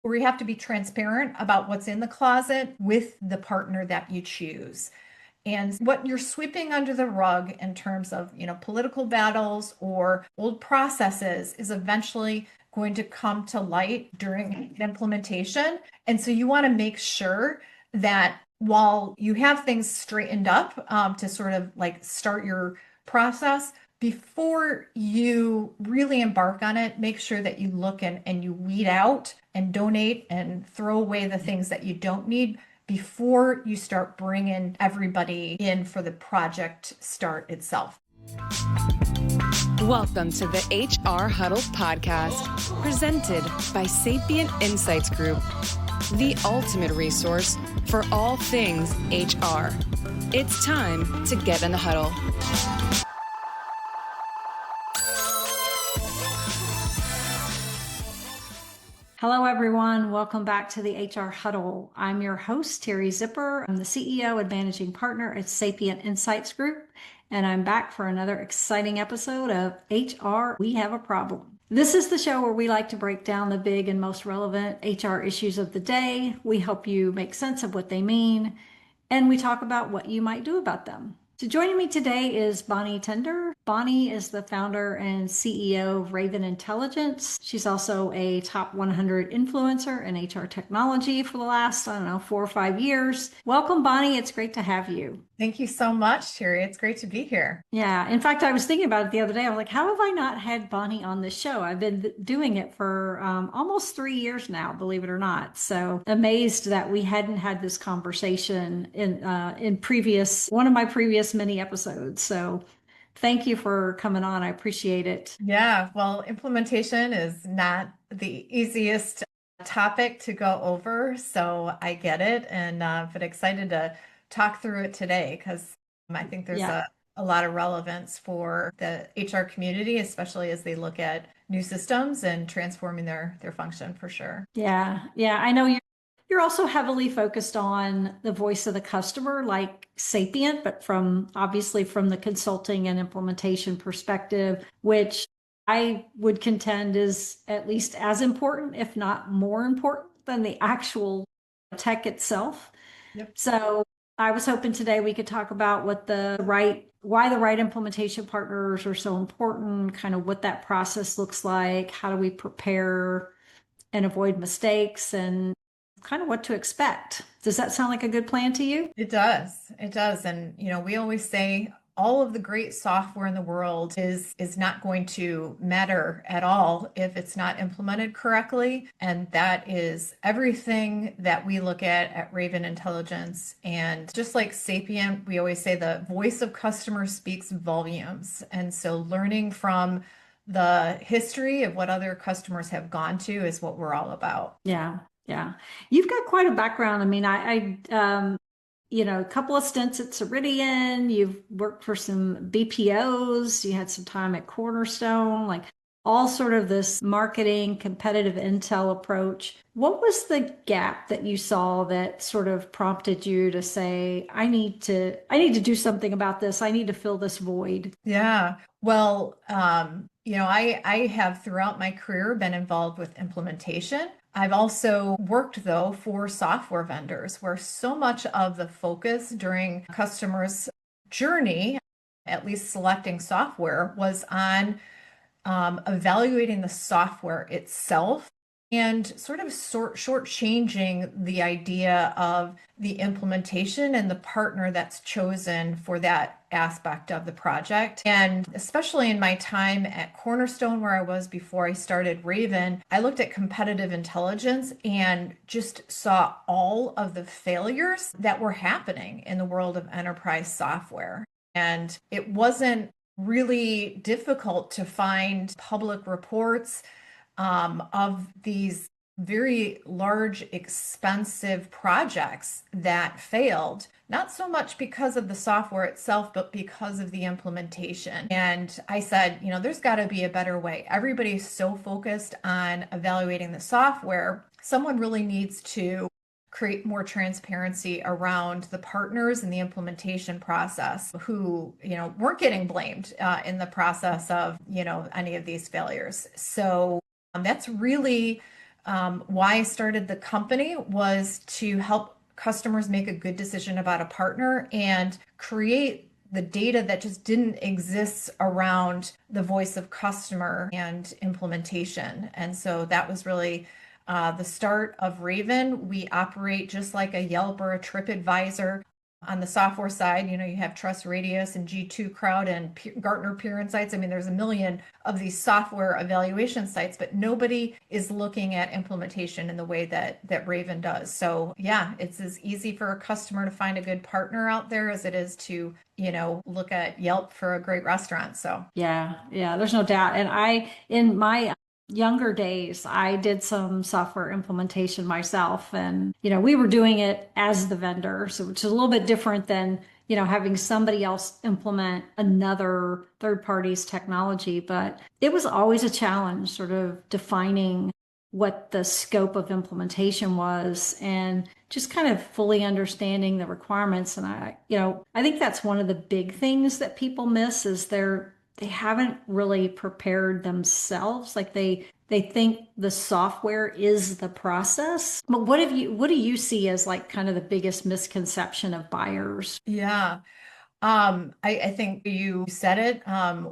we have to be transparent about what's in the closet with the partner that you choose. And what you're sweeping under the rug in terms of, political battles or old processes is eventually going to come to light during implementation. And so you want to make sure that while you have things straightened up to sort of like start your process, before you really embark on it, make sure that you look and you weed out and donate and throw away the things that you don't need before you start bringing everybody in for the project start itself. Welcome to the HR Huddle podcast, presented by Sapient Insights Group, the ultimate resource for all things HR. It's time to get in the huddle. Hello, everyone. Welcome back to the HR Huddle. I'm your host, Teri Zipper. I'm the CEO and managing partner at Sapient Insights Group, and I'm back for another exciting episode of HR We Have a Problem. This is the show where we like to break down the big and most relevant HR issues of the day. We help you make sense of what they mean, and we talk about what you might do about them. So joining me today is Bonnie Tinder. Bonnie is the founder and CEO of Raven Intelligence. She's also a top 100 influencer in HR technology for the last, 4 or 5 years. Welcome, Bonnie. It's great to have you. Thank you so much, Teri. It's great to be here. Yeah. In fact, I was thinking about it the other day. I was like, how have I not had Bonnie on this show? I've been doing it for almost 3 years now, believe it or not. So amazed that we hadn't had this conversation in one of my previous mini episodes. So thank you for coming on. I appreciate it. Yeah, well, implementation is not the easiest topic to go over, so I get it, and but excited to talk through it today because I think there's a lot of relevance for the HR community, especially as they look at new systems and transforming their function for sure. Yeah, I know you're also heavily focused on the voice of the customer, like Sapient, but obviously from the consulting and implementation perspective, which I would contend is at least as important, if not more important, than the actual tech itself. Yep. So I was hoping today we could talk about why the right implementation partners are so important, kind of what that process looks like, how do we prepare and avoid mistakes, and kind of what to expect. Does that sound like a good plan to you? It does. It does. And, we always say all of the great software in the world is not going to matter at all if it's not implemented correctly. And that is everything that we look at Raven Intelligence. And just like Sapient, we always say the voice of customer speaks volumes. And so learning from the history of what other customers have gone to is what we're all about. Yeah. Yeah. You've got quite a background. I mean, a couple of stints at Ceridian, you've worked for some BPOs, you had some time at Cornerstone, like all sort of this marketing, competitive intel approach. What was the gap that you saw that sort of prompted you to say, I need to do something about this. I need to fill this void? Yeah. Well, I have throughout my career been involved with implementation. I've also worked, though, for software vendors where so much of the focus during customers' journey, at least selecting software, was on evaluating the software itself and sort of shortchanging the idea of the implementation and the partner that's chosen for that aspect of the project. And especially in my time at Cornerstone, where I was before I started Raven, I looked at competitive intelligence and just saw all of the failures that were happening in the world of enterprise software. And it wasn't really difficult to find public reports of these very large, expensive projects that failed, not so much because of the software itself, but because of the implementation. And I said, there's got to be a better way. Everybody's so focused on evaluating the software. Someone really needs to create more transparency around the partners in the implementation process who, weren't getting blamed in the process of, any of these failures. So that's really why I started the company was to help customers make a good decision about a partner and create the data that just didn't exist around the voice of customer and implementation. And so that was really the start of Raven. We operate just like a Yelp or a TripAdvisor. On the software side, you have Trust Radius and G2 Crowd and Gartner Peer Insights. I mean, there's a million of these software evaluation sites, but nobody is looking at implementation in the way that Raven does. So yeah, it's as easy for a customer to find a good partner out there as it is to, look at Yelp for a great restaurant. So Yeah, yeah, there's no doubt. And in my younger days, I did some software implementation myself, and we were doing it as the vendor, so which is a little bit different than having somebody else implement another third party's technology. But it was always a challenge, sort of defining what the scope of implementation was and just kind of fully understanding the requirements. And I think that's one of the big things that people miss is they haven't really prepared themselves. Like they think the software is the process. But what do you see as like kind of the biggest misconception of buyers? yeah. I think you said it,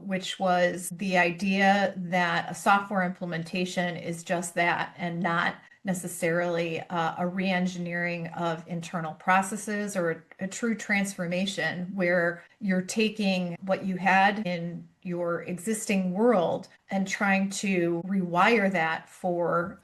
which was the idea that a software implementation is just that and not necessarily a re-engineering of internal processes or a true transformation where you're taking what you had in your existing world and trying to rewire that for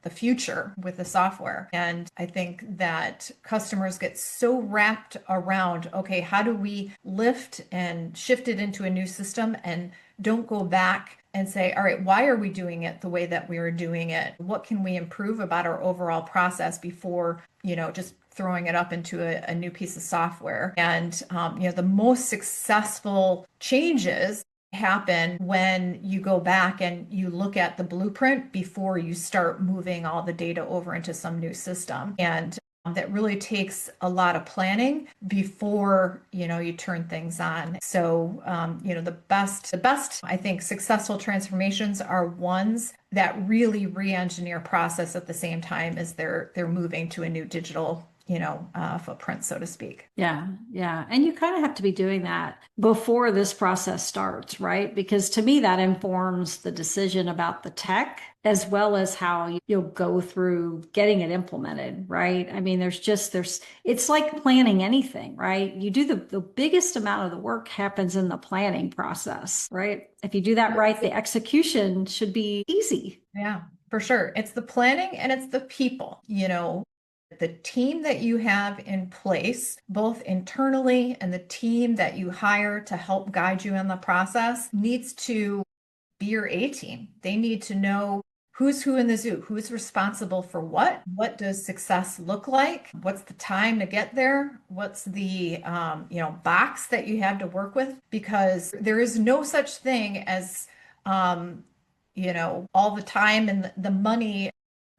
the future with the software. And I think that customers get so wrapped around, okay, how do we lift and shift it into a new system and don't go back and say, all right, why are we doing it the way that we are doing it? What can we improve about our overall process before, just throwing it up into a new piece of software? And, the most successful changes happen when you go back and you look at the blueprint before you start moving all the data over into some new system. And that really takes a lot of planning before, you turn things on. So, the best, I think, successful transformations are ones that really re-engineer process at the same time as they're moving to a new digital footprint, so to speak. Yeah, yeah. And you kind of have to be doing that before this process starts, right? Because to me, that informs the decision about the tech as well as how you'll go through getting it implemented, right? I mean, it's like planning anything, right? You do the biggest amount of the work happens in the planning process, right? If you do that right, the execution should be easy. Yeah, for sure. It's the planning and it's the people, the team that you have in place, both internally and the team that you hire to help guide you in the process, needs to be your A team. They need to know who's who in the zoo, who's responsible for what does success look like, what's the time to get there, what's the box that you have to work with, because there is no such thing as all the time and the money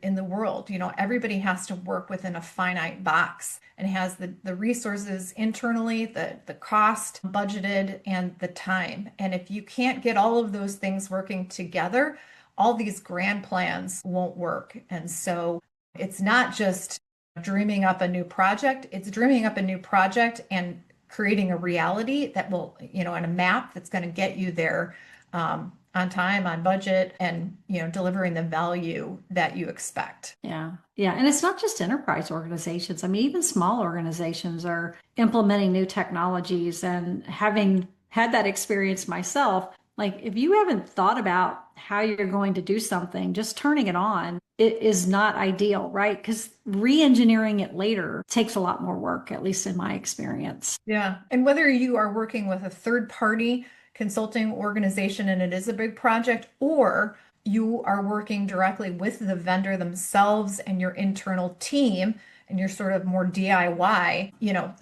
in the world. Everybody has to work within a finite box and has the resources internally, the cost budgeted, and the time. And if you can't get all of those things working together, all these grand plans won't work. And so it's not just dreaming up a new project, it's dreaming up a new project and creating a reality that will, and a map that's going to get you there on time, on budget, and delivering the value that you expect. Yeah. Yeah. And it's not just enterprise organizations. I mean, even small organizations are implementing new technologies, and having had that experience myself, like if you haven't thought about how you're going to do something, just turning it on, it is not ideal, right? Because re-engineering it later takes a lot more work, at least in my experience. Yeah. And whether you are working with a third party consulting organization and it is a big project, or you are working directly with the vendor themselves and your internal team and you're sort of more DIY,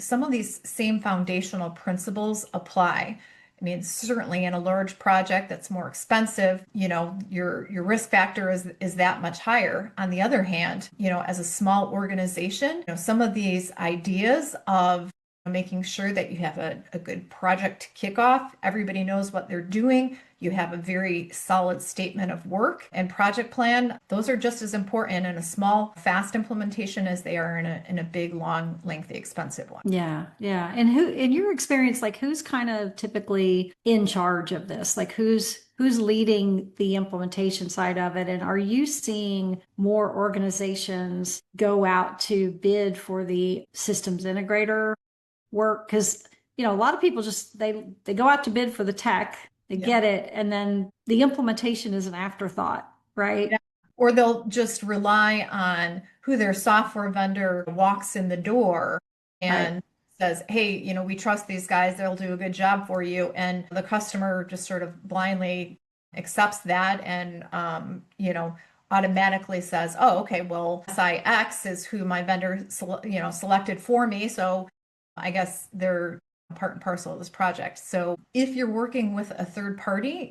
some of these same foundational principles apply. I mean, certainly in a large project that's more expensive, your risk factor is that much higher. On the other hand, as a small organization, some of these ideas of making sure that you have a good project kickoff. Everybody knows what they're doing. You have a very solid statement of work and project plan. Those are just as important in a small, fast implementation as they are in a big, long, lengthy, expensive one. Yeah, yeah. And who, in your experience, like who's kind of typically in charge of this? Like who's leading the implementation side of it? And are you seeing more organizations go out to bid for the systems integrator work? Because, a lot of people just they go out to bid for the tech, they Yeah. get it, and then the implementation is an afterthought, right? Yeah. Or they'll just rely on who their software vendor walks in the door Right. and says, hey, we trust these guys, they'll do a good job for you. And the customer just sort of blindly accepts that and, automatically says, oh, okay, well, SIX is who my vendor, selected for me. So I guess they're part and parcel of this project. So if you're working with a third party,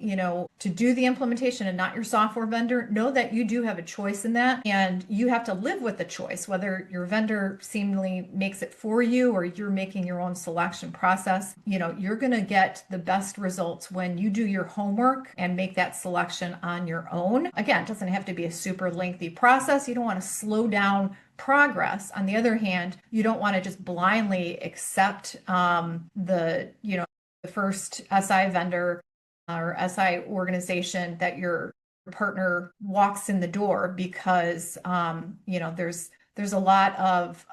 to do the implementation and not your software vendor, know that you do have a choice in that and you have to live with the choice, whether your vendor seemingly makes it for you or you're making your own selection process. You're going to get the best results when you do your homework and make that selection on your own. Again, it doesn't have to be a super lengthy process. You don't want to slow down progress. On the other hand, you don't want to just blindly accept the first SI vendor or SI organization that your partner walks in the door because there's a lot of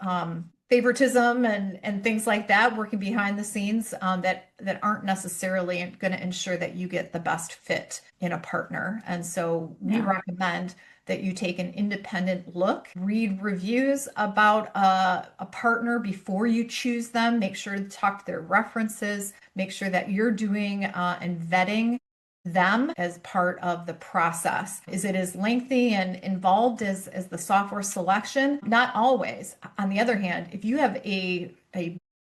favoritism and things like that working behind the scenes that aren't necessarily going to ensure that you get the best fit in a partner. And so we recommend that you take an independent look, read reviews about a partner before you choose them. Make sure to talk to their references. Make sure that you're doing and vetting them as part of the process. Is it as lengthy and involved as the software selection? Not always. On the other hand, if you have a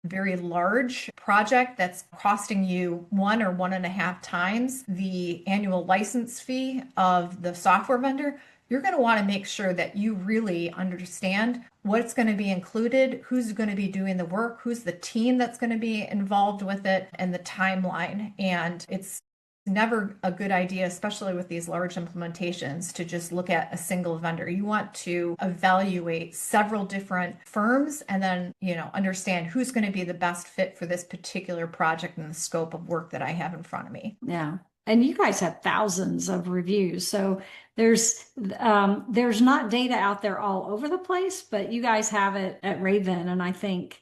very large project that's costing you 1 or 1.5 times the annual license fee of the software vendor, you're going to want to make sure that you really understand what's going to be included, who's going to be doing the work, who's the team that's going to be involved with it, and the timeline. And it's never a good idea, especially with these large implementations, to just look at a single vendor. You want to evaluate several different firms and then, understand who's going to be the best fit for this particular project and the scope of work that I have in front of me. Yeah. And you guys have thousands of reviews. So there's not data out there all over the place, but you guys have it at Raven. And I think,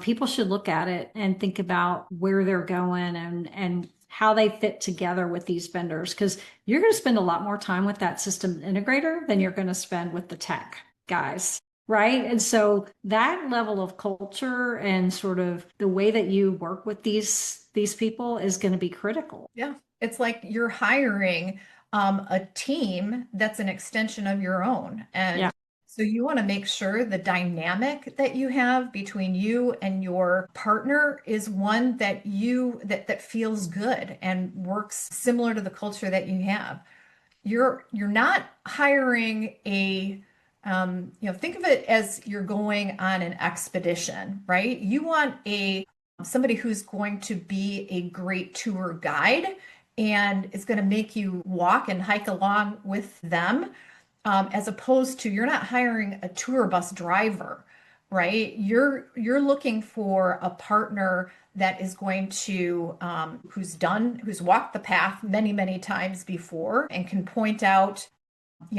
people should look at it and think about where they're going and how they fit together with these vendors. Because you're going to spend a lot more time with that system integrator than you're going to spend with the tech guys. Right. And so that level of culture and sort of the way that you work with these people is going to be critical. Yeah. It's like you're hiring a team that's an extension of your own. And so you want to make sure the dynamic that you have between you and your partner is one that that feels good and works similar to the culture that you have. You're not hiring think of it as you're going on an expedition, right? You want somebody who's going to be a great tour guide and is going to make you walk and hike along with them, as opposed to you're not hiring a tour bus driver, right? You're looking for a partner that is going to who's walked the path many, many times before and can point out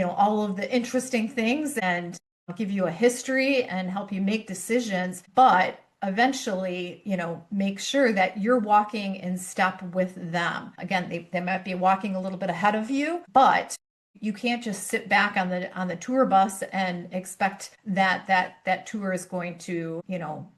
all of the interesting things and give you a history and help you make decisions, but eventually, make sure that you're walking in step with them. Again, they might be walking a little bit ahead of you, but you can't just sit back on the tour bus and expect that tour is going to,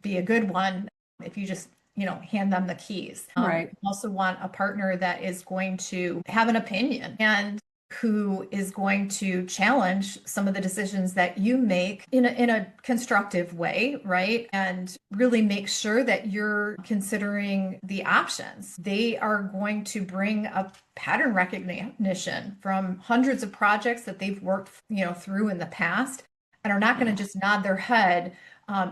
be a good one if you just hand them the keys. Right. You also want a partner that is going to have an opinion and who is going to challenge some of the decisions that you make in a constructive way, right? And really make sure that you're considering the options. They are going to bring a pattern recognition from hundreds of projects that they've worked, through in the past, and are not going to just nod their head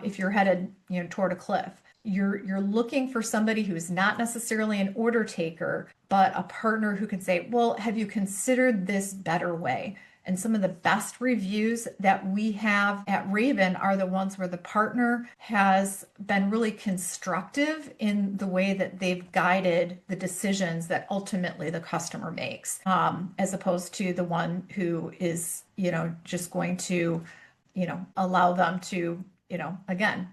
if you're headed, toward a cliff. you're looking for somebody who's not necessarily an order taker, but a partner who can say, well, have you considered this better way? And some of the best reviews that we have at Raven are the ones where the partner has been really constructive in the way that they've guided the decisions that ultimately the customer makes, as opposed to the one who is, just going to, allow them to, again,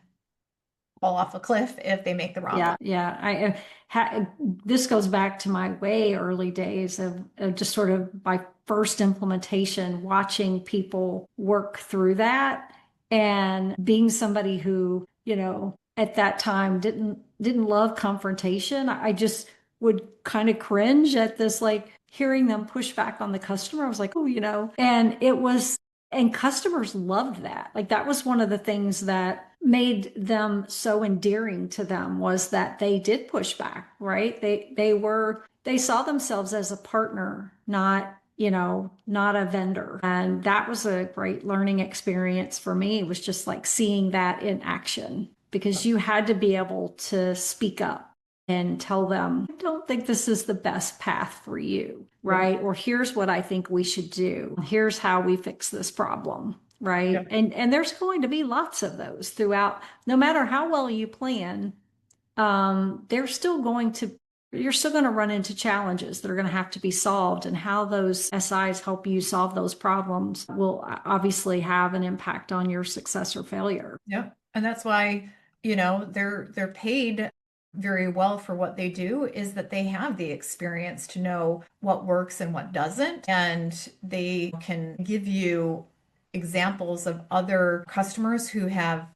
fall off a cliff if they make the wrong Yeah, one. yeah. This goes back to my way early days of just sort of my first implementation, watching people work through that and being somebody who, at that time didn't love confrontation. I just would kind of cringe at this, like hearing them push back on the customer. I was like, oh, and customers loved that. Like that was one of the things that made them so endearing to them, was that they did push back, right? They saw themselves as a partner, not a vendor. And that was a great learning experience for me. It was just like seeing that in action, because you had to be able to speak up and tell them, I don't think this is the best path for you, right? Yeah. Or here's what I think we should do. Here's how we fix this problem, Yeah. right? And there's going to be lots of those throughout, no matter how well you plan, there's still going to you're still going to run into challenges that are going to have to be solved, and how those SIs help you solve those problems will obviously have an impact on your success or failure. Yeah. And that's why, they're paid very well for what they do, is that they have the experience to know what works and what doesn't. And they can give you examples of other customers who have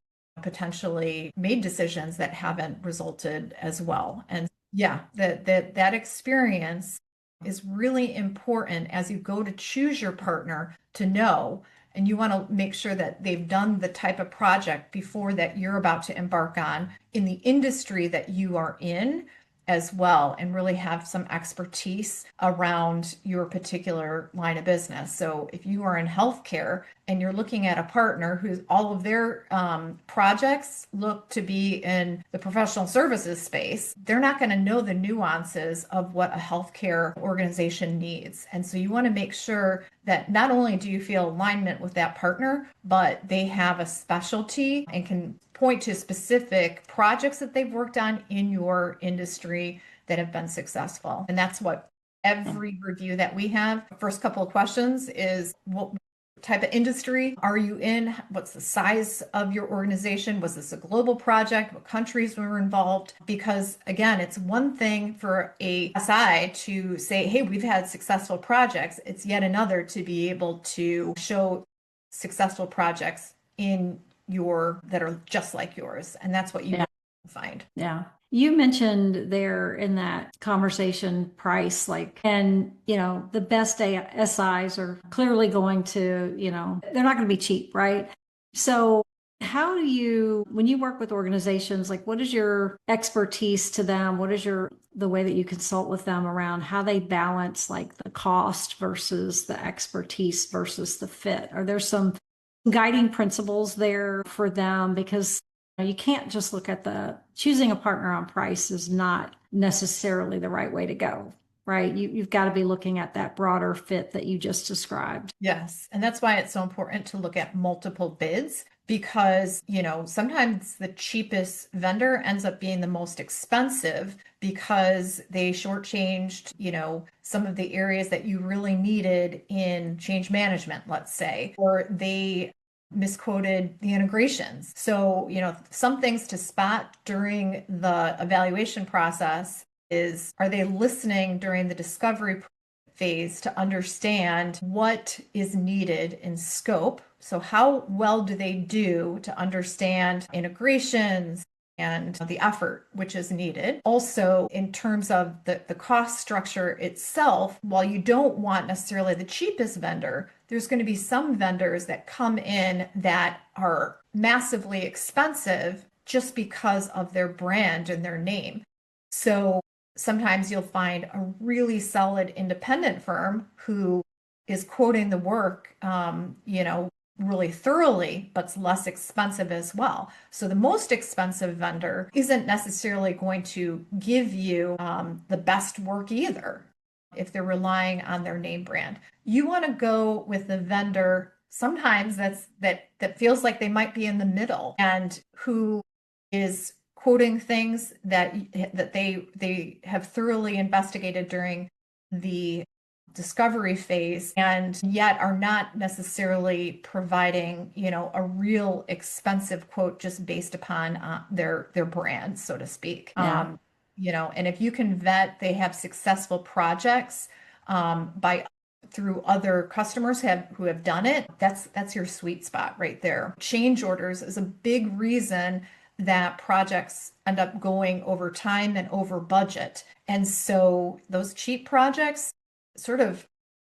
potentially made decisions that haven't resulted as well. And yeah, that experience is really important as you go to choose your partner to know. And you want to make sure that they've done the type of project before that you're about to embark on in the industry that you are in as well, and really have some expertise around your particular line of business. So if you are in healthcare and you're looking at a partner who's all of their projects look to be in the professional services space, they're not going to know the nuances of what a healthcare organization needs. And so you want to make sure that not only do you feel alignment with that partner, but they have a specialty and can point to specific projects that they've worked on in your industry that have been successful. And that's what every review that we have, first couple of questions is, what type of industry are you in? What's the size of your organization? Was this a global project? What countries were involved? Because again, it's one thing for a SI to say, hey, we've had successful projects. It's yet another to be able to show successful projects that are just like yours. And that's what you want to find. Yeah. You mentioned there in that conversation price, and the best SIs are clearly going to, they're not going to be cheap, right? So how do you, when you work with organizations, like what is your expertise to them? What is the way that you consult with them around how they balance like the cost versus the expertise versus the fit? Are there some guiding principles there for them? Because you can't just look at choosing a partner on price is not necessarily the right way to go, right? You've got to be looking at that broader fit that you just described. Yes. And that's why it's so important to look at multiple bids, because, sometimes the cheapest vendor ends up being the most expensive because they shortchanged, some of the areas that you really needed in change management, let's say, or they misquoted the integrations. So, some things to spot during the evaluation process is, are they listening during the discovery phase to understand what is needed in scope? So how well do they do to understand integrations and the effort which is needed? Also, in terms of the cost structure itself, while you don't want necessarily the cheapest vendor, there's going to be some vendors that come in that are massively expensive just because of their brand and their name. So sometimes you'll find a really solid independent firm who is quoting the work, really thoroughly, but it's less expensive as well. So the most expensive vendor isn't necessarily going to give you the best work either if they're relying on their name brand. You want to go with the vendor sometimes that feels like they might be in the middle and who is quoting things that they have thoroughly investigated during the discovery phase and yet are not necessarily providing, a real expensive quote just based upon their brand, so to speak. Yeah. And if you can vet, they have successful projects by through other customers who have done it, that's your sweet spot right there. Change orders is a big reason that projects end up going over time and over budget. And so those cheap projects sort of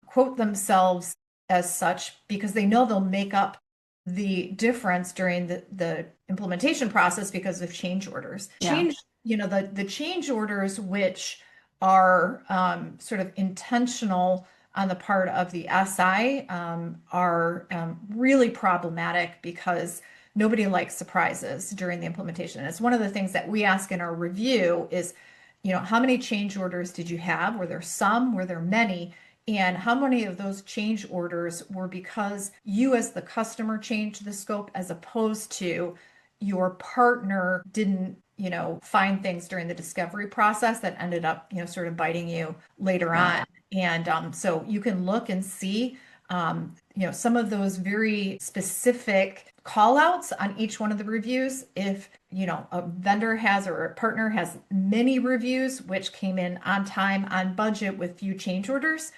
quote themselves as such because they know they'll make up the difference during the implementation process because of change orders. Yeah. The change orders, which are sort of intentional on the part of the SI, are really problematic because nobody likes surprises during the implementation. And it's one of the things that we ask in our review is, how many change orders did you have? Were there some? Were there many? And how many of those change orders were because you as the customer changed the scope as opposed to your partner didn't, find things during the discovery process that ended up, sort of biting you later on. And so you can look and see, some of those very specific call outs on each one of the reviews. If, a vendor has or a partner has many reviews, which came in on time, on budget with few change orders,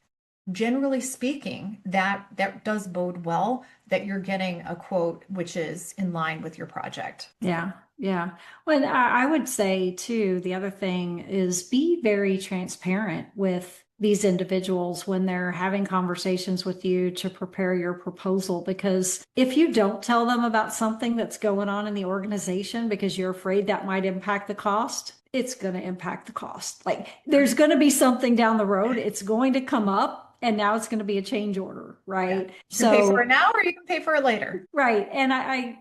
generally speaking, that does bode well that you're getting a quote which is in line with your project. Yeah. Yeah. Well, and I would say too, the other thing is be very transparent with these individuals when they're having conversations with you to prepare your proposal. Because if you don't tell them about something that's going on in the organization because you're afraid that might impact the cost, it's going to impact the cost. Like there's going to be something down the road, it's going to come up. And now it's going to be a change order, right? Yeah. You can pay for it now or you can pay for it later. Right. And I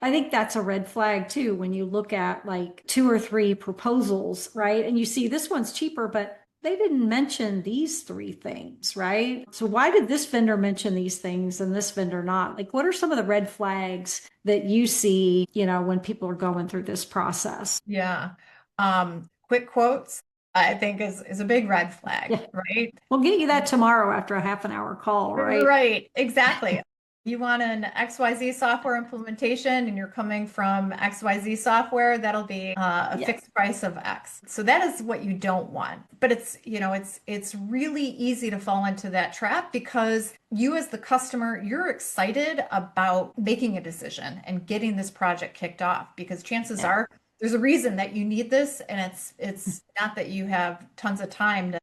think that's a red flag too, when you look at like 2 or 3 proposals, right? And you see this one's cheaper, but they didn't mention these 3 things, right? So why did this vendor mention these things and this vendor not? Like, what are some of the red flags that you see, when people are going through this process? Yeah. Quick quotes, I think is a big red flag, Yeah. right? We'll get you that tomorrow after a half an hour call, right? Right, exactly. You want an XYZ software implementation and you're coming from XYZ software, that'll be a fixed price of X. So that is what you don't want. But it's really easy to fall into that trap because you as the customer, you're excited about making a decision and getting this project kicked off because chances are there's a reason that you need this, and it's not that you have tons of time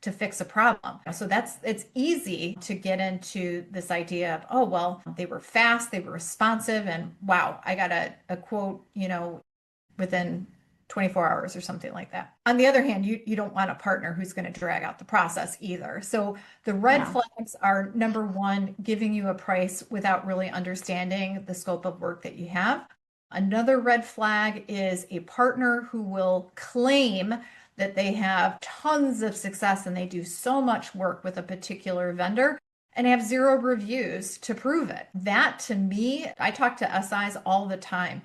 to fix a problem. So it's easy to get into this idea of, oh, well, they were fast, they were responsive, and wow, I got a quote, within 24 hours or something like that. On the other hand, you don't want a partner who's going to drag out the process either. So the red flags are, number one, giving you a price without really understanding the scope of work that you have. Another red flag is a partner who will claim that they have tons of success and they do so much work with a particular vendor and have 0 reviews to prove it. That to me, I talk to SIs all the time.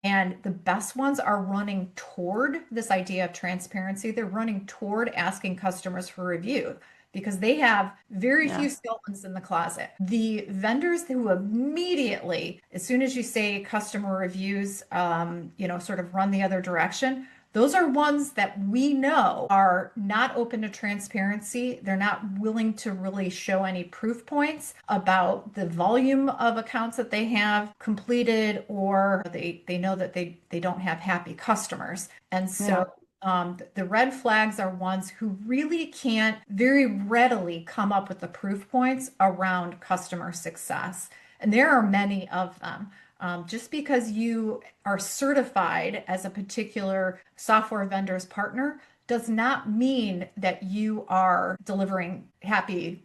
And the best ones are running toward this idea of transparency. They're running toward asking customers for review because they have very few skeletons in the closet. The vendors who immediately, as soon as you say customer reviews, sort of run the other direction, those are ones that we know are not open to transparency. They're not willing to really show any proof points about the volume of accounts that they have completed, or they know that they don't have happy customers. And so the red flags are ones who really can't very readily come up with the proof points around customer success. And there are many of them. Just because you are certified as a particular software vendor's partner does not mean that you are delivering happy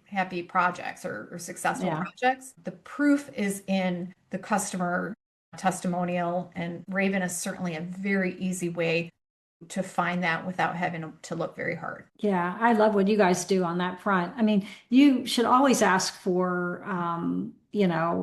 projects or successful Yeah. projects. The proof is in the customer testimonial, and Raven is certainly a very easy way to find that without having to look very hard. Yeah, I love what you guys do on that front. I mean, you should always ask for,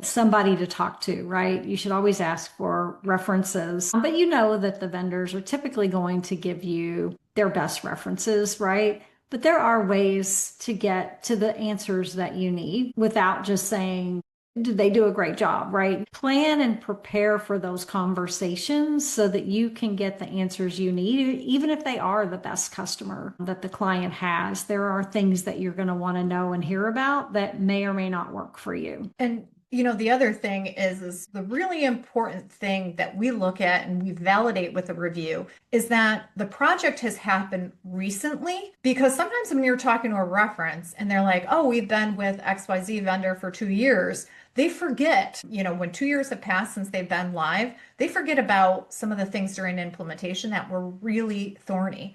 somebody to talk to, right? You should always ask for references, but you know that the vendors are typically going to give you their best references, right? But there are ways to get to the answers that you need without just saying, did they do a great job, right? Plan and prepare for those conversations so that you can get the answers you need, even if they are the best customer that the client has. There are things that you're going to want to know and hear about that may or may not work for you. And the other thing is the really important thing that we look at and we validate with a review is that the project has happened recently, because sometimes when you're talking to a reference and they're like, oh, we've been with XYZ vendor for 2 years, they forget, when 2 years have passed since they've been live, they forget about some of the things during implementation that were really thorny.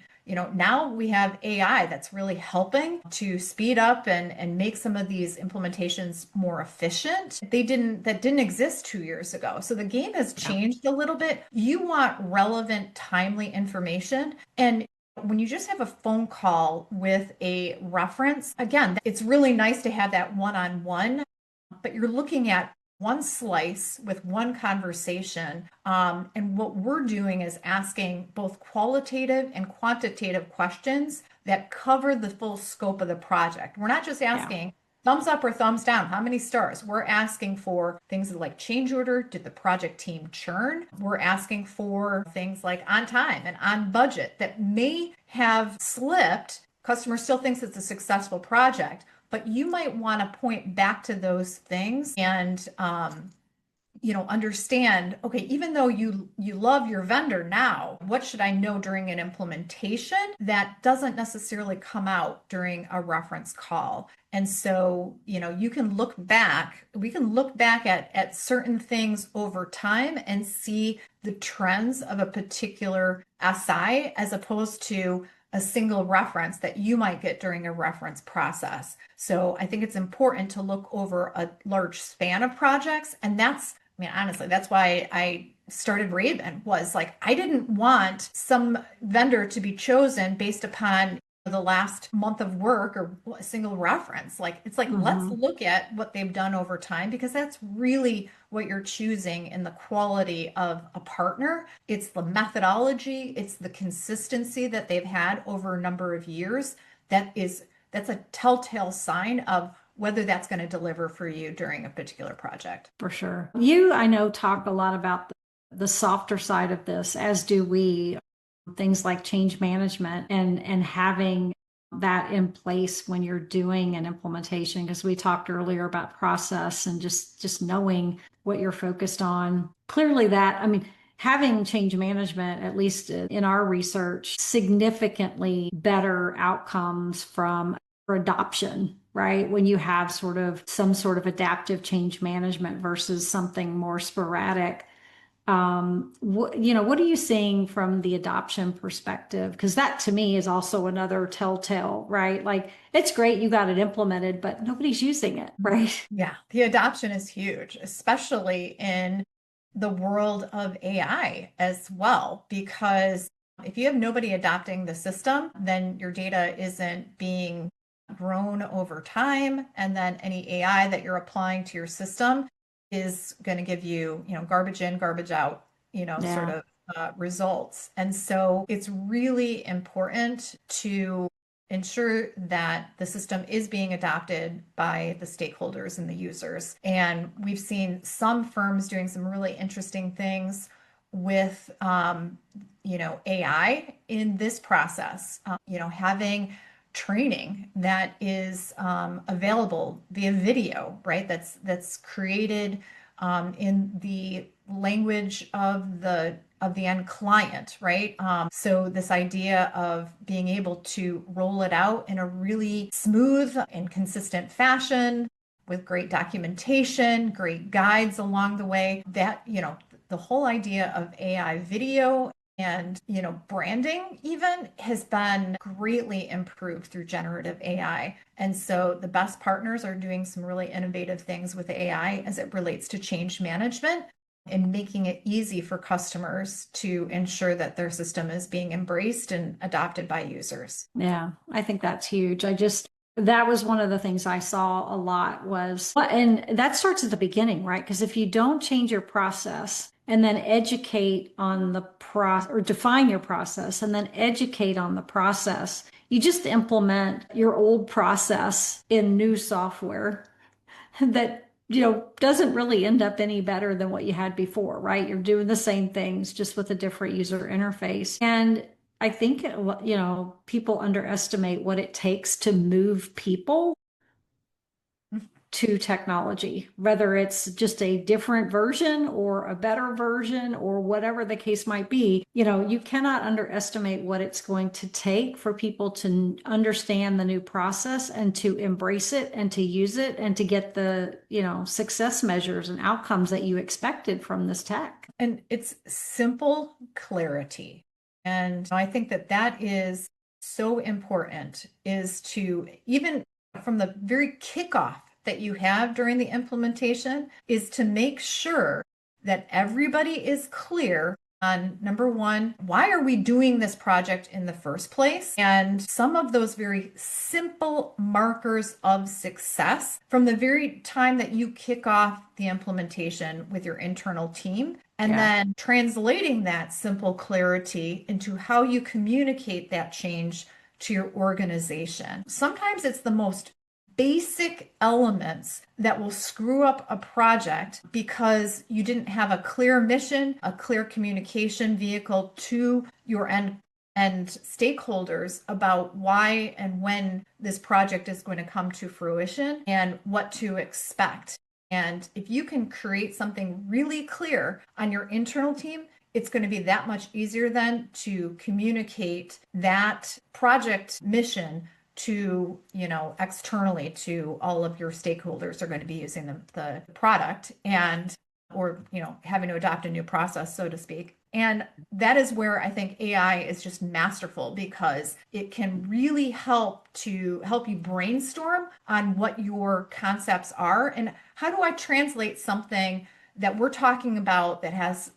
Now we have AI that's really helping to speed up and make some of these implementations more efficient. That didn't exist 2 years ago. So the game has changed a little bit. You want relevant, timely information. And when you just have a phone call with a reference, again, it's really nice to have that one-on-one, but you're looking at one slice with one conversation. And what we're doing is asking both qualitative and quantitative questions that cover the full scope of the project. We're not just asking thumbs up or thumbs down, how many stars? We're asking for things like change order. Did the project team churn? We're asking for things like on time and on budget that may have slipped. Customer still thinks it's a successful project, but you might want to point back to those things and understand, okay, even though you love your vendor now, what should I know during an implementation that doesn't necessarily come out during a reference call? And so, you can look back, we can look back at certain things over time and see the trends of a particular SI as opposed to a single reference that you might get during a reference process. So I think it's important to look over a large span of projects. And honestly, that's why I started Raven, was like, I didn't want some vendor to be chosen based upon the last month of work or a single reference. Let's look at what they've done over time, because that's really what you're choosing in the quality of a partner. It's the methodology, it's the consistency that they've had over a number of years. That's a telltale sign of whether that's going to deliver for you during a particular project. For sure. You, I know, talk a lot about the softer side of this, as do we. Things like change management and having that in place when you're doing an implementation, because we talked earlier about process and just knowing what you're focused on. Clearly having change management, at least in our research, significantly better outcomes for adoption, right? When you have some sort of adaptive change management versus something more sporadic. What are you seeing from the adoption perspective? Because that to me is also another telltale, right? Like, it's great you got it implemented, but nobody's using it, right? Yeah, the adoption is huge, especially in the world of AI as well, because if you have nobody adopting the system, then your data isn't being grown over time. And then any AI that you're applying to your system is going to give you, garbage in, garbage out, sort of results. And so it's really important to ensure that the system is being adopted by the stakeholders and the users. And we've seen some firms doing some really interesting things with, AI in this process, having training that is available via video, right? That's created in the language of the end client, right? So this idea of being able to roll it out in a really smooth and consistent fashion with great documentation, great guides along the way, that, the whole idea of AI video and, branding even has been greatly improved through generative AI. And so the best partners are doing some really innovative things with AI as it relates to change management and making it easy for customers to ensure that their system is being embraced and adopted by users. Yeah, I think that's huge. That was one of the things I saw a lot was, and that starts at the beginning, right? Because if you don't change your process and then educate on the process or define your process and then educate on the process, you just implement your old process in new software that doesn't really end up any better than what you had before, right? You're doing the same things just with a different user interface. And I think people underestimate what it takes to move people to technology, whether it's just a different version or a better version or whatever the case might be. You cannot underestimate what it's going to take for people to understand the new process and to embrace it and to use it and to get the, success measures and outcomes that you expected from this tech. And it's simple clarity. And I think that is so important, is to, even from the very kickoff that you have during the implementation, is to make sure that everybody is clear on, number one, why are we doing this project in the first place? And some of those very simple markers of success from the very time that you kick off the implementation with your internal team. And then translating that simple clarity into how you communicate that change to your organization. Sometimes it's the most basic elements that will screw up a project because you didn't have a clear mission, a clear communication vehicle to your end stakeholders about why and when this project is going to come to fruition and what to expect. And if you can create something really clear on your internal team, it's going to be that much easier then to communicate that project mission to, externally to all of your stakeholders are going to be using the product and, or, having to adopt a new process, so to speak. And that is where I think AI is just masterful, because it can really help you brainstorm on what your concepts are and how do I translate something that we're talking about that has,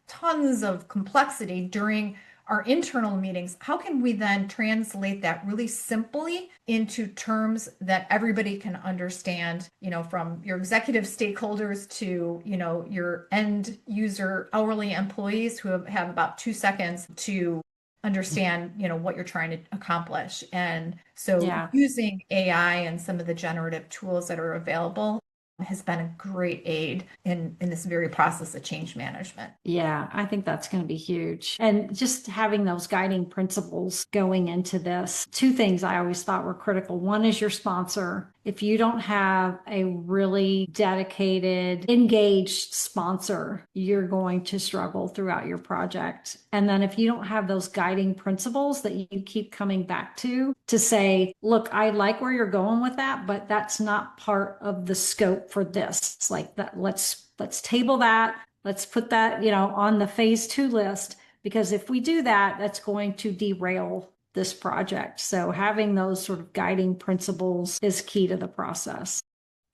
tons of complexity during our internal meetings. How can we then translate that really simply into terms that everybody can understand, from your executive stakeholders to, your end user hourly employees who have about 2 seconds to understand, what you're trying to accomplish. And so using AI and some of the generative tools that are available has been a great aid in this very process of change management. Yeah, I think that's going to be huge. And just having those guiding principles going into this, two things I always thought were critical. One is your sponsor. If you don't have a really dedicated, engaged sponsor, you're going to struggle throughout your project. And then if you don't have those guiding principles that you keep coming back to say, look, I like where you're going with that, but that's not part of the scope for this. It's like that. Let's table that. Let's put that, on the phase 2 list, because if we do that, that's going to derail this project. So having those sort of guiding principles is key to the process.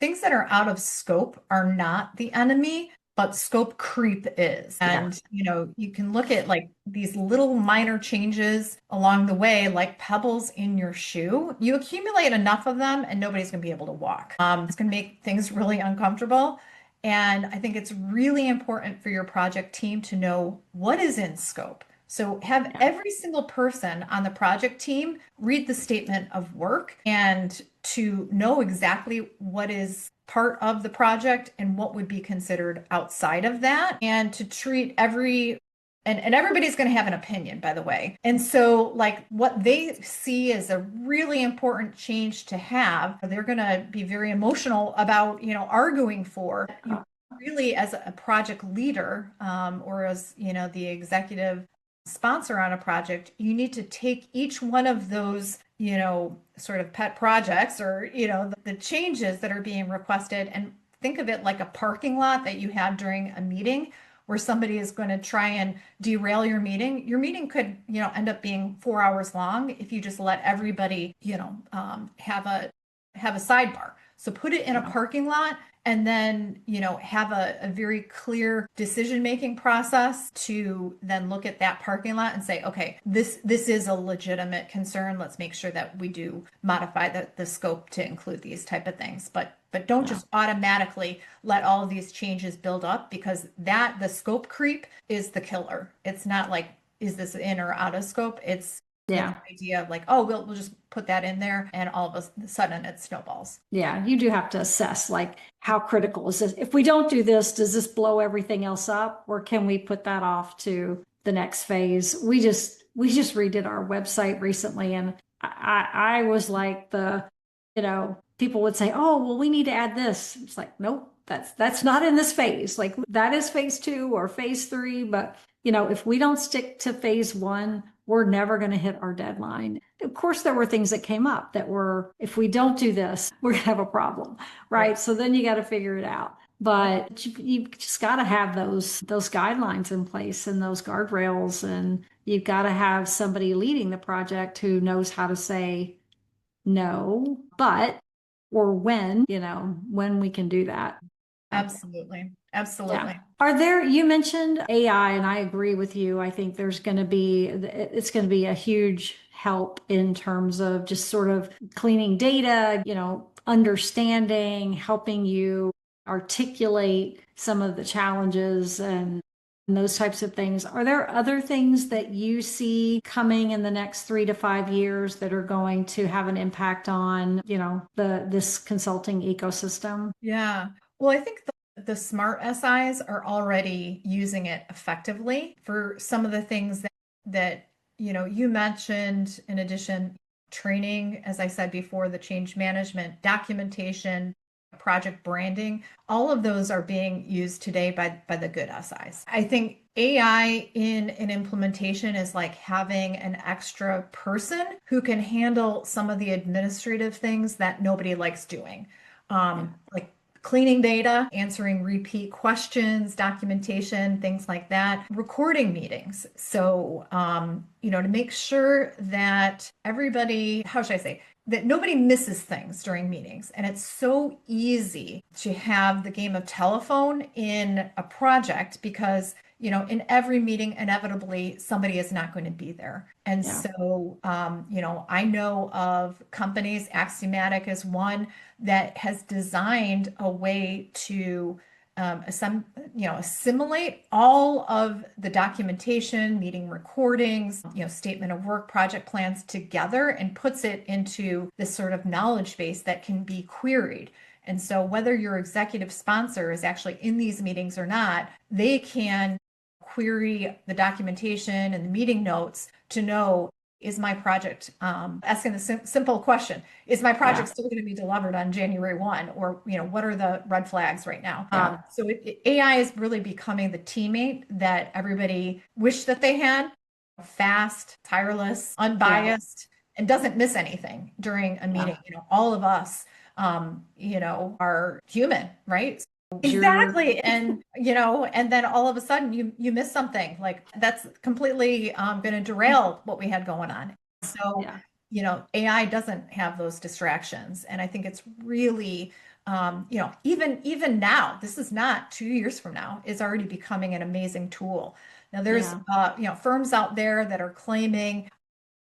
Things that are out of scope are not the enemy, but scope creep is. And, you can look at like these little minor changes along the way, like pebbles in your shoe. You accumulate enough of them and nobody's going to be able to walk. It's going to make things really uncomfortable. And I think it's really important for your project team to know what is in scope. So have every single person on the project team read the statement of work and to know exactly what is part of the project and what would be considered outside of that, and to treat and everybody's going to have an opinion, by the way. And so like what they see as a really important change to have, they're going to be very emotional about, arguing for. Really, as a project leader, or as, the executive sponsor on a project, you need to take each one of those, sort of pet projects or, the changes that are being requested and think of it like a parking lot that you have during a meeting where somebody is going to try and derail your meeting could, end up being 4 hours long if you just let everybody, have a sidebar. So put it in a parking lot and then, have a very clear decision-making process to then look at that parking lot and say, okay, this is a legitimate concern. Let's make sure that we do modify the scope to include these type of things. But don't just automatically let all of these changes build up, because the scope creep is the killer. It's not like, is this in or out of scope? It's the idea of like, oh, we'll just put that in there, and all of a sudden it snowballs. Yeah, you do have to assess like how critical is this? If we don't do this, does this blow everything else up, or can we put that off to the next phase? We just redid our website recently, and I was like people would say, oh, well, we need to add this. It's like, nope, that's not in this phase. Like that is phase 2 or phase 3. But if we don't stick to phase 1, we're never going to hit our deadline. Of course, there were things that came up that were, if we don't do this, we're going to have a problem, right? So then you got to figure it out. But you just got to have those guidelines in place and those guardrails, and you've got to have somebody leading the project who knows how to say no, but or when we can do that. Absolutely. Absolutely. Yeah. You mentioned AI, and I agree with you. I think it's going to be a huge help in terms of just sort of cleaning data, understanding, helping you articulate some of the challenges and those types of things. Are there other things that you see coming in the next 3 to 5 years that are going to have an impact on, this consulting ecosystem? Yeah. Well, I think the smart SIs are already using it effectively for some of the things that you mentioned. In addition, training, as I said before, the change management, documentation, project branding, all of those are being used today by the good SIs. I think AI in an implementation is like having an extra person who can handle some of the administrative things that nobody likes doing. Like cleaning data, answering repeat questions, documentation, things like that, recording meetings. So, to make sure that everybody, how should I say, that nobody misses things during meetings. And it's so easy to have the game of telephone in a project because, in every meeting, inevitably, somebody is not going to be there. And so, I know of companies, Axiomatic is one, that has designed a way to assimilate all of the documentation, meeting recordings, statement of work, project plans together, and puts it into this sort of knowledge base that can be queried. And so whether your executive sponsor is actually in these meetings or not, they can query the documentation and the meeting notes to know, is my project, asking the simple question, is my project still going to be delivered on January 1? Or, what are the red flags right now? So AI is really becoming the teammate that everybody wished that they had: fast, tireless, unbiased, and doesn't miss anything during a meeting. All of us, are human, right? Exactly. And, and then all of a sudden you miss something like that's completely going to derail what we had going on. So, AI doesn't have those distractions. And I think it's really, even now, this is not 2 years from now, is already becoming an amazing tool. Now there's, firms out there that are claiming,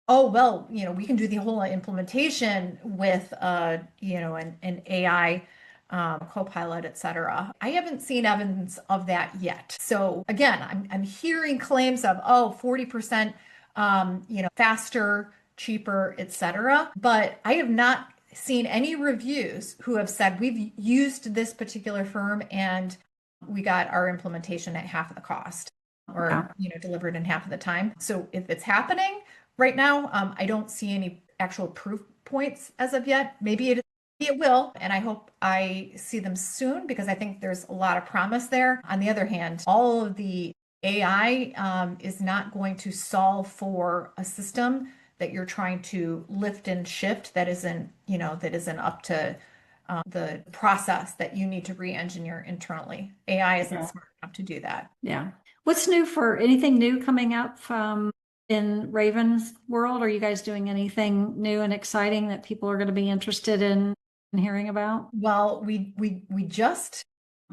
oh, well, we can do the whole implementation with, an AI Copilot, et cetera. I haven't seen evidence of that yet. So again, I'm hearing claims of, 40%, faster, cheaper, et cetera. But I have not seen any reviews who have said we've used this particular firm and we got our implementation at half of the cost or, delivered in half of the time. So if it's happening right now, I don't see any actual proof points as of yet. Maybe it will, and I hope I see them soon because I think there's a lot of promise there. On the other hand, all of the AI is not going to solve for a system that you're trying to lift and shift that isn't up to the process that you need to re-engineer internally. AI isn't Yeah. smart enough to do that. Yeah. What's new for anything new coming up in Raven's world? Are you guys doing anything new and exciting that people are going to be interested in hearing about? Well, we just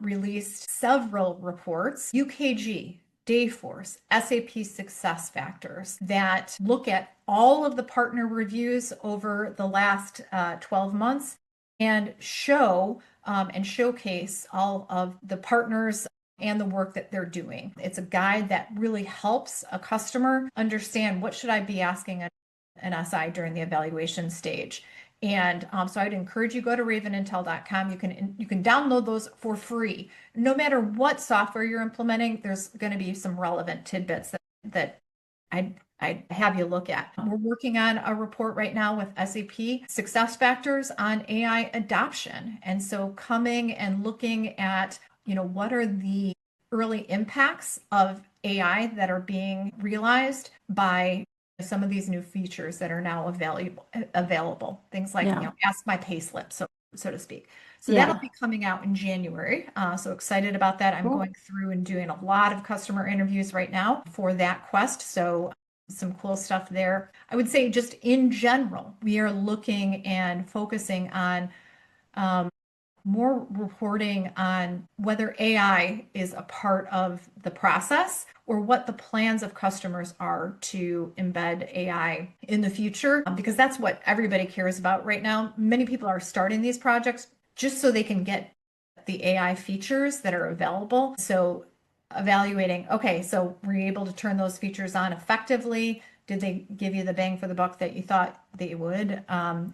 released several reports, UKG, Dayforce, SAP Success Factors, that look at all of the partner reviews over the last 12 months and show and showcase all of the partners and the work that they're doing. It's a guide that really helps a customer understand what should I be asking an SI during the evaluation stage. And so I'd encourage you go to ravenintel.com. You can download those for free. No matter what software you're implementing, there's going to be some relevant tidbits that I'd have you look at. We're working on a report right now with SAP Success Factors on AI adoption. And so coming and looking at, what are the early impacts of AI that are being realized by some of these new features that are now available. Things like, Yeah. ask my payslip, so to speak. So that'll Yeah. be coming out in January. So excited about that. I'm Cool. going through and doing a lot of customer interviews right now for that quest. So some cool stuff there. I would say just in general, we are looking and focusing on more reporting on whether AI is a part of the process or what the plans of customers are to embed AI in the future, because that's what everybody cares about right now. Many people are starting these projects just so they can get the AI features that are available. So evaluating, okay, so were you able to turn those features on effectively? Did they give you the bang for the buck that you thought they would?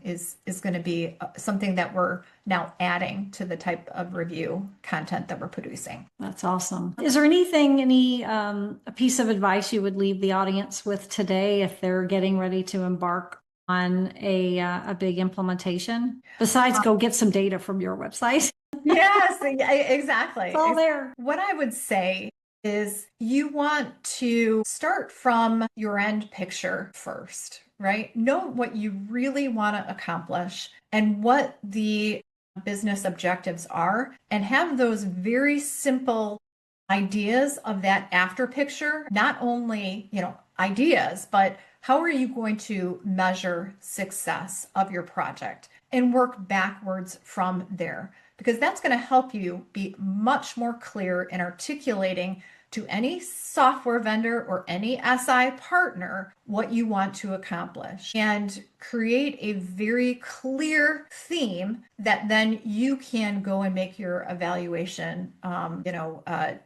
Is going to be something that we're now adding to the type of review content that we're producing. That's awesome. Is there any a piece of advice you would leave the audience with today if they're getting ready to embark on a big implementation? Besides, go get some data from your website. Yes, exactly. It's all there. What I would say is you want to start from your end picture first, right? Know what you really want to accomplish and what the business objectives are, and have those very simple ideas of that after picture, not only, ideas, but how are you going to measure success of your project and work backwards from there? Because that's going to help you be much more clear in articulating to any software vendor or any SI partner what you want to accomplish, and create a very clear theme that then you can go and make your evaluation,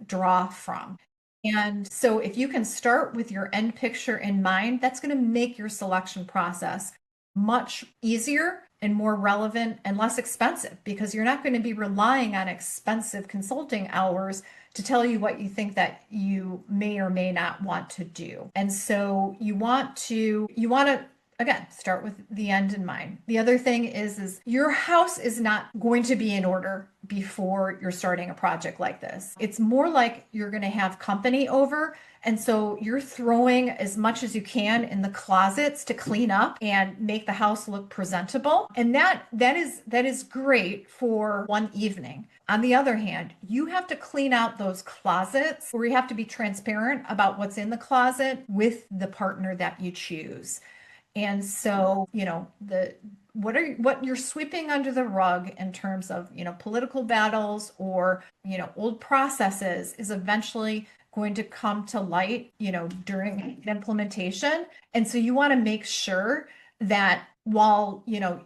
draw from. And so if you can start with your end picture in mind, that's going to make your selection process much easier and more relevant and less expensive, because you're not going to be relying on expensive consulting hours to tell you what you think that you may or may not want to do. And so you want to again start with the end in mind. The other thing is your house is not going to be in order before you're starting a project like this. It's more like you're going to have company over, and so you're throwing as much as you can in the closets to clean up and make the house look presentable. And that is great for one evening. On the other hand, you have to clean out those closets, or you have to be transparent about what's in the closet with the partner that you choose. And so, what you're sweeping under the rug in terms of, political battles or, old processes is eventually going to come to light, during implementation. And so you want to make sure that while,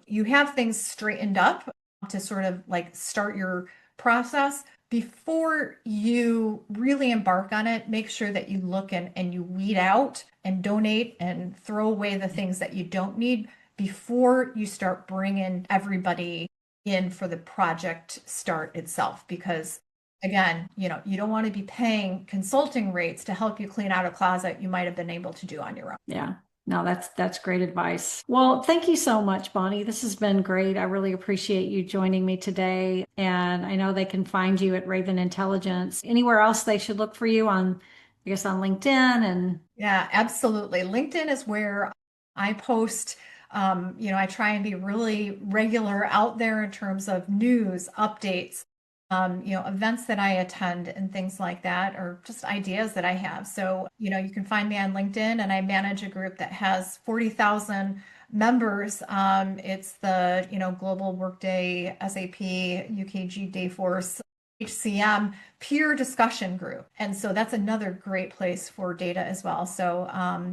you have things straightened up to sort of like start your process, before you really embark on it, make sure that you look and you weed out and donate and throw away the things that you don't need before you start bringing everybody in for the project start itself. Because again, you don't want to be paying consulting rates to help you clean out a closet you might have been able to do on your own. Yeah. No, that's great advice. Well, thank you so much, Bonnie. This has been great. I really appreciate you joining me today. And I know they can find you at Raven Intelligence. Anywhere else they should look for you on, I guess, on LinkedIn and Yeah, absolutely. LinkedIn is where I post I try and be really regular out there in terms of news, updates, events that I attend and things like that, or just ideas that I have. So, you can find me on LinkedIn, and I manage a group that has 40,000 members. It's the, Global Workday, SAP, UKG, Dayforce, HCM peer discussion group. And so that's another great place for data as well. So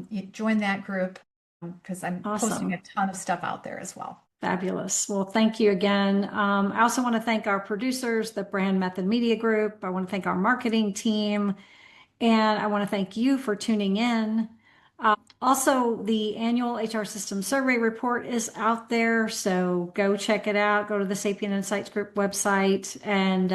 you join that group because I'm posting a Awesome. ton of stuff out there as well. Fabulous. Well, thank you again. I also want to thank our producers, the Brand Method Media Group. I want to thank our marketing team, and I want to thank you for tuning in. Also, the annual HR System Survey report is out there, so go check it out. Go to the Sapient Insights Group website, and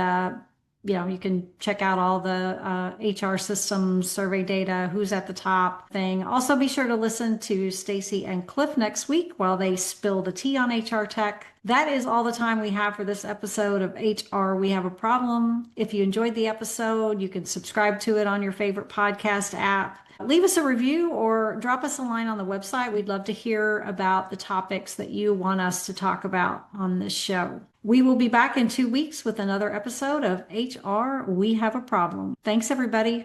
you can check out all the HR systems survey data, who's at the top thing. Also, be sure to listen to Stacy and Cliff next week while they spill the tea on HR tech. That is all the time we have for this episode of HR We Have a Problem. If you enjoyed the episode, you can subscribe to it on your favorite podcast app. Leave us a review or drop us a line on the website. We'd love to hear about the topics that you want us to talk about on this show. We will be back in 2 weeks with another episode of HR We Have a Problem. Thanks, everybody.